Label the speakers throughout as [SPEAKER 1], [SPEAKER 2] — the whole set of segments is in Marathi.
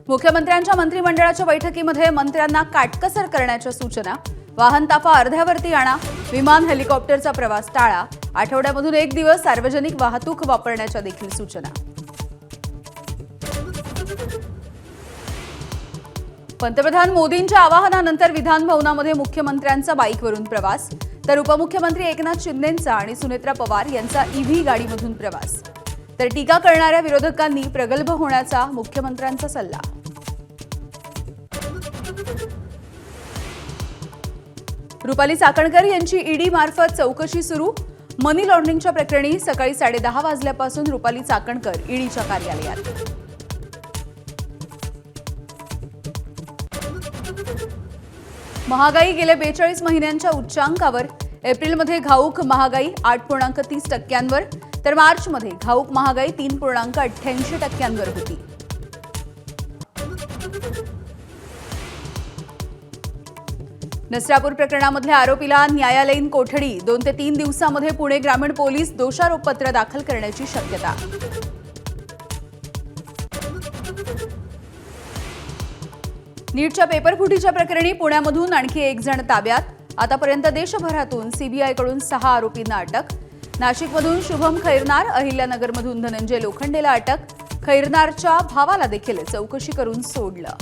[SPEAKER 1] मुख्यमंत्र्यांच्या मंत्रिमंडळाच्या बैठकीमध्ये मंत्र्यांना काटकसर करण्याच्या सूचना। वाहन ताफा अर्ध्यावरती आणा, विमान हेलिकॉप्टरचा प्रवास टाळा, आठवड्यामधून एक दिवस सार्वजनिक वाहतूक वापरण्याच्या देखील सूचना। पंतप्रधान मोदींच्या आवाहनानंतर विधान भवनामध्ये मुख्यमंत्र्यांचा बाईकवरून प्रवास, तर उपमुख्यमंत्री एकनाथ शिंदेंचा आणि सुनेत्रा पवार यांचा ईव्ही गाडीमधून प्रवास। तर टीका करणाऱ्या विरोधकांनी प्रगल्भ होण्याचा मुख्यमंत्र्यांचा सल्ला। रुपाली चाकणकर यांची ईडी मार्फत चौकशी सुरू। मनी लॉन्ड्रिंगच्या प्रकरणी सकाळी 10:30 वाजल्यापासून रुपाली चाकणकर ईडीच्या कार्यालयात। महागाई गेल्या 42 महिन्यांच्या उच्चांकावर। एप्रिलमध्ये घाऊक महागाई 8.30%वर, तर मार्चमध्ये घाऊक महागाई 3.88%वर होती। नसरापूर प्रकरणामधल्या आरोपीला न्यायालयीन कोठडी। 2 ते 3 दिवसांमध्ये पुणे ग्रामीण पोलीस दोषारोपपत्र दाखल करण्याची शक्यता। नीटच्या पेपरफुटीच्या प्रकरणी पुण्यामधून आणखी एक जण ताब्यात। आतापर्यंत देशभरातून सीबीआयकडून 6 आरोपींना अटक। नाशिकमधून शुभम खैरनार, अहिल्यानगरमधून धनंजय लोखंडेला अटक। खैरनारच्या भावाला देखील चौकशी करून सोडलं।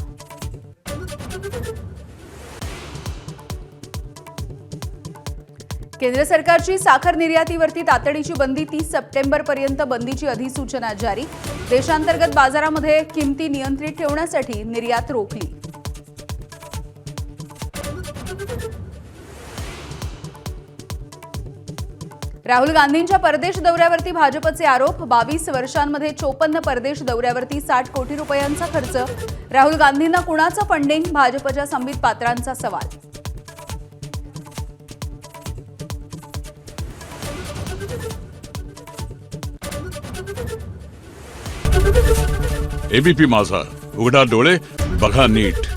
[SPEAKER 1] केंद्र सरकारची साखर निर्यातीवरती तातडीची बंदी। 30 सप्टेंबरपर्यंत बंदीची अधिसूचना जारी। देशांतर्गत बाजारामध्ये किमती नियंत्रित ठेवण्यासाठी निर्यात रोखली। राहुल गांधींच्या परदेश दौऱ्यावरती भाजपचे आरोप। 22 वर्षांमध्ये 54 परदेश दौऱ्यावरती 60 कोटी रुपयांचा खर्च। राहुल गांधींना कुणाचं फंडिंग? भाजपच्या संबित पात्रांचा सवाल।
[SPEAKER 2] एबीपी माझा, उघडा डोळे बघा नीट।